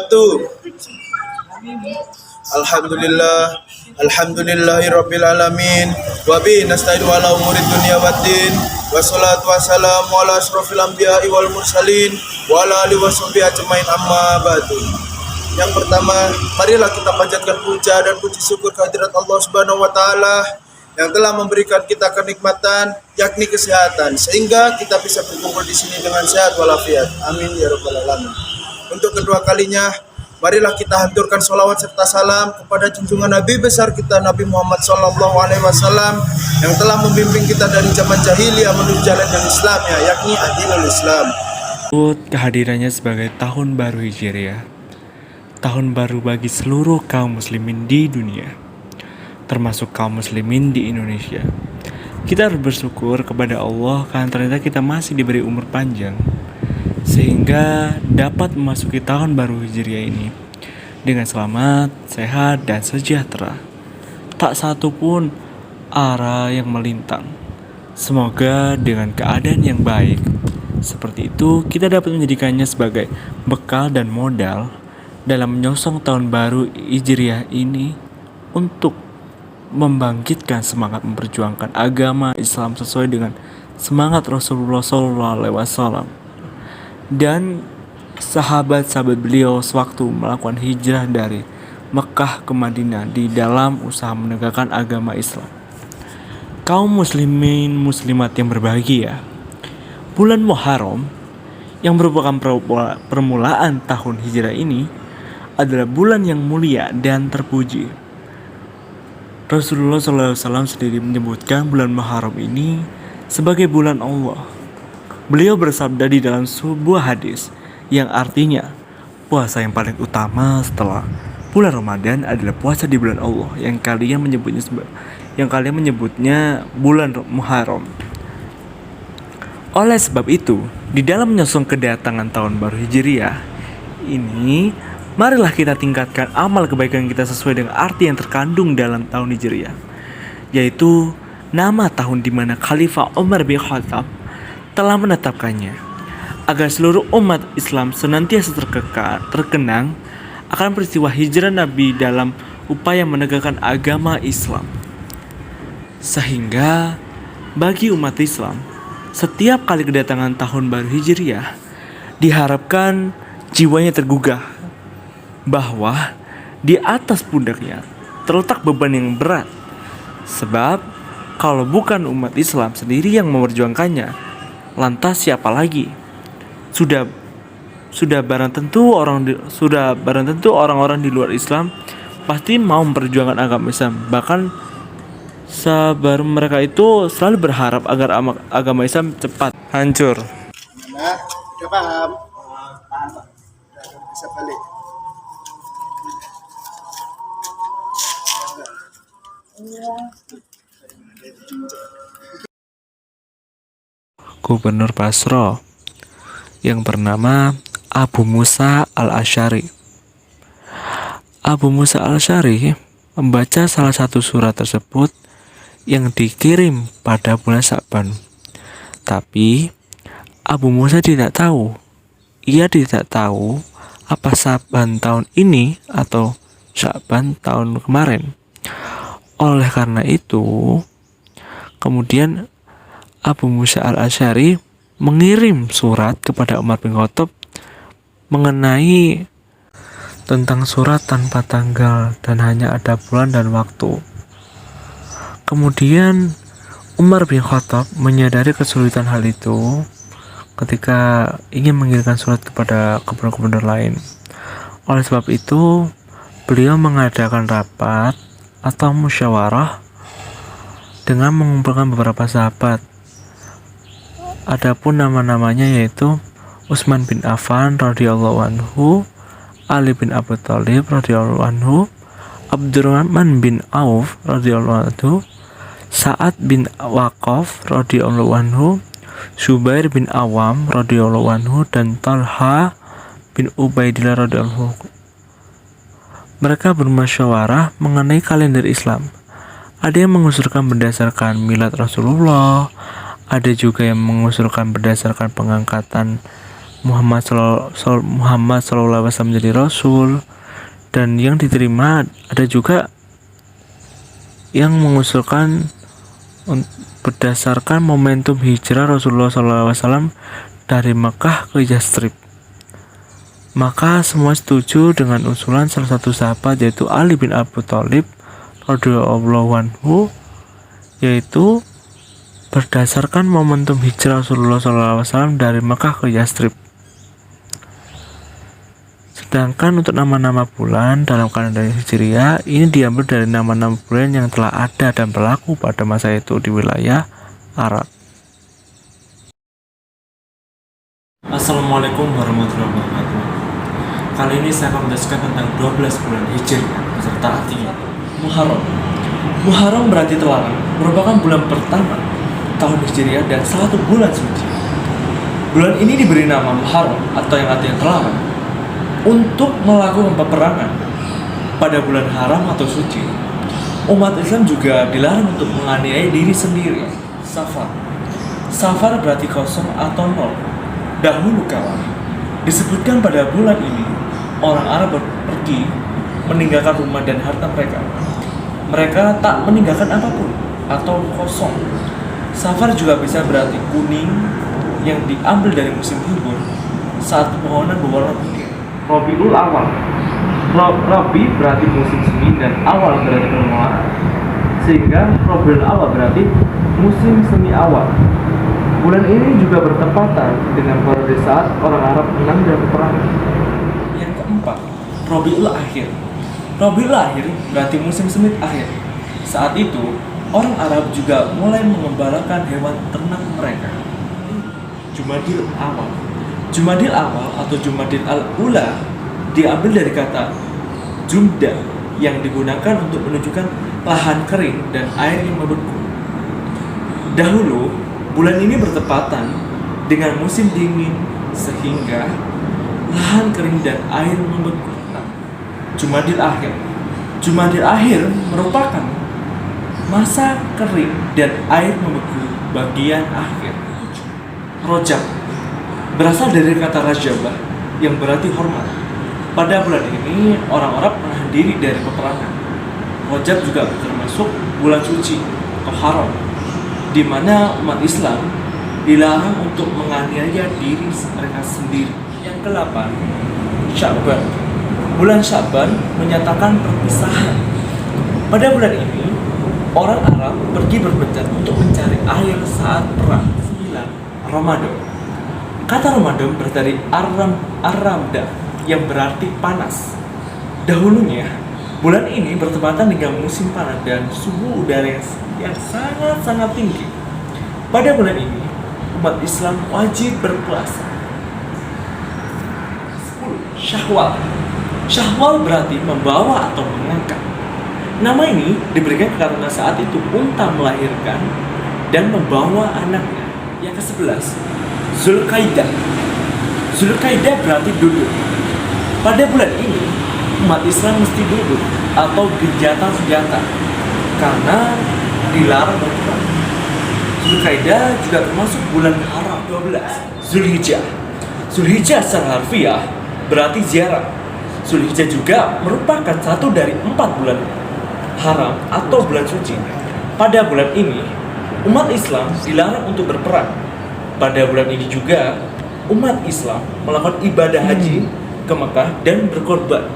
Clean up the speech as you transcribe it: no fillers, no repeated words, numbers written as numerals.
wabarakatuh. Alhamdulillahirabbil alamin wa bihi nasta'inu ala umuri dunya waddin wassalatu wassalamu ala asrofil anbiya'i wal mursalin wa ala alihi washabihi ajmain amma ba'du. Yang pertama, marilah kita panjatkan puja dan puji syukur kehadirat Allah Subhanahu wa taala yang telah memberikan kita kenikmatan yakni kesehatan sehingga kita bisa berkumpul di sini dengan sehat walafiat. Amin ya rabbal alamin. Untuk kedua kalinya, marilah kita haturkan sholawat serta salam kepada junjungan Nabi besar kita Nabi Muhammad SAW yang telah membimbing kita dari zaman jahiliyah menuju jalan yang Islamnya, yakni Adilul Islam. Kehadirannya sebagai tahun baru Hijriah, tahun baru bagi seluruh kaum muslimin di dunia, termasuk kaum muslimin di Indonesia. Kita harus bersyukur kepada Allah karena ternyata kita masih diberi umur panjang sehingga dapat memasuki tahun baru Hijriah ini dengan selamat, sehat, dan sejahtera. Tak satu pun ara yang melintang. Semoga dengan keadaan yang baik seperti itu kita dapat menjadikannya sebagai bekal dan modal dalam menyongsong tahun baru Hijriah ini untuk membangkitkan semangat memperjuangkan agama Islam sesuai dengan semangat Rasulullah SAW dan sahabat-sahabat beliau sewaktu melakukan hijrah dari Mekah ke Madinah di dalam usaha menegakkan agama Islam. Kaum muslimin muslimat yang berbahagia, bulan Muharram yang merupakan permulaan tahun hijrah ini adalah bulan yang mulia dan terpuji. Rasulullah SAW sendiri menyebutkan bulan Muharram ini sebagai bulan Allah. Beliau bersabda di dalam sebuah hadis yang artinya puasa yang paling utama setelah bulan Ramadan adalah puasa di bulan Allah yang kalian menyebutnya bulan Muharram. Oleh sebab itu, di dalam menyongsong kedatangan tahun baru Hijriah ini, marilah kita tingkatkan amal kebaikan kita sesuai dengan arti yang terkandung dalam tahun Hijriah, yaitu nama tahun di mana Khalifah Umar bin Khattab telah menetapkannya agar seluruh umat Islam senantiasa terkenang akan peristiwa hijrah Nabi dalam upaya menegakkan agama Islam. Sehingga bagi umat Islam, setiap kali kedatangan tahun baru Hijriah diharapkan jiwanya tergugah bahwa di atas pundaknya terletak beban yang berat. Sebab kalau bukan umat Islam sendiri yang memperjuangkannya, lantas siapa lagi? Sudah barang tentu orang-orang di luar Islam pasti mau memperjuangkan agama Islam. Bahkan sabar mereka itu selalu berharap agar agama Islam cepat hancur. Nah, udah paham? Bisa balik. Gubernur Basra yang bernama Abu Musa al-Asy'ari. Abu Musa al-Asy'ari membaca salah satu surat tersebut yang dikirim pada bulan Sya'ban. Tapi Abu Musa tidak tahu. Ia tidak tahu apa Sya'ban tahun ini atau Sya'ban tahun kemarin. Oleh karena itu, kemudian Abu Musa al-Asy'ari mengirim surat kepada Umar bin Khattab mengenai tentang surat tanpa tanggal dan hanya ada bulan dan waktu. Kemudian Umar bin Khattab menyadari kesulitan hal itu ketika ingin mengirimkan surat kepada gubernur-gubernur lain. Oleh sebab itu, beliau mengadakan rapat atau musyawarah dengan mengumpulkan beberapa sahabat. Adapun nama-namanya yaitu Utsman bin Affan radhiyallahu anhu, Ali bin Abi Thalib radhiyallahu anhu, Abdurrahman bin Auf radhiyallahu anhu, Sa'ad bin Waqqas radhiyallahu anhu, Zubair bin Awam radhiyallahu anhu, dan Talha bin Ubaidillah radhiyallahu anhu. Mereka bermusyawarah mengenai kalender Islam. Ada yang mengusulkan berdasarkan milad Rasulullah, ada juga yang mengusulkan berdasarkan pengangkatan Muhammad Sallallahu Alaihi Wasallam menjadi Rasul, dan yang diterima ada juga yang mengusulkan berdasarkan momentum hijrah Rasulullah SAW dari Mekah ke Yastrib. Maka semua setuju dengan usulan salah satu sahabat, yaitu Ali bin Abi Thalib radhiyallahu anhu, yaitu berdasarkan momentum hijrah Rasulullah SAW dari Mekah ke Yastrib. Sedangkan untuk nama-nama bulan dalam kalender Hijriah ini diambil dari nama-nama bulan yang telah ada dan berlaku pada masa itu di wilayah Arab. Assalamualaikum warahmatullahi wabarakatuh. Kali ini saya akan menjelaskan tentang 12 bulan Hijriah beserta artinya. Muharram berarti terlarang, merupakan bulan pertama tahun Hijriah dan salah satu bulan suci. Bulan ini diberi nama Muharram atau yang artinya terlarang untuk melakukan peperangan pada bulan haram atau suci. Umat Islam juga dilarang untuk menganiaya diri sendiri. Safar berarti kosong atau nol. Dahulu kala disebutkan pada bulan ini orang Arab pergi meninggalkan rumah dan harta mereka. Mereka tak meninggalkan apapun atau kosong. Safar juga bisa berarti kuning yang diambil dari musim gugur saat pepohonan berwarna kuning. Rabiul Awal. Rabi berarti musim semi dan awal berarti permulaan. Sehingga Rabiul Awal berarti musim semi awal. Bulan ini juga bertepatan dengan pada saat orang Arab menang dalam peperangan. Yang keempat, Rabiul Akhir. Rabiul Akhir berarti musim semi akhir. Saat itu, orang Arab juga mulai mengembalakan hewan ternak mereka. Jumadil Awal. Jumadil Awal atau Jumadil Al-Ula diambil dari kata jumda yang digunakan untuk menunjukkan lahan kering dan air yang membeku. Dahulu, bulan ini bertepatan dengan musim dingin sehingga lahan kering dan air membeku. Jumadil Akhir. Jumadil Akhir merupakan masa kering dan air membeku bagian akhir. Rojab berasal dari kata rajabah yang berarti hormat. Pada bulan ini orang Arab menahan diri dari peperangan. Rajab juga termasuk bulan suci atau haram, di mana umat Islam dilarang untuk menganiaya diri mereka sendiri. Yang ke-8, Sya'ban. Bulan Sya'ban menyatakan perpisahan. Pada bulan ini orang Arab pergi berpencar untuk mencari air saat perang. 9, Ramadan. Kata Ramadan berasal dari Ar-Ramda yang berarti panas. Dahulunya, bulan ini bertepatan dengan musim panas dan suhu udara yang sangat-sangat tinggi. Pada bulan ini, umat Islam wajib berpuasa. 10. Syawal. Syawal berarti membawa atau mengangkat. Nama ini diberikan karena saat itu unta melahirkan dan membawa anaknya. Yang ke-11, Zulkaidah. Zulkaidah berarti duduk. Pada bulan ini, umat Islam mesti duduk atau genjatan senjata karena dilarang berperang. Zulkaidah juga termasuk bulan haram. 12, Zulhijjah. Zulhijjah secara harfiah berarti ziarah. Zulhijjah juga merupakan satu dari 4 bulan haram atau bulan suci. Pada bulan ini, umat Islam dilarang untuk berperang. Pada bulan ini juga, umat Islam melakukan ibadah haji ke Mekah dan berkorban.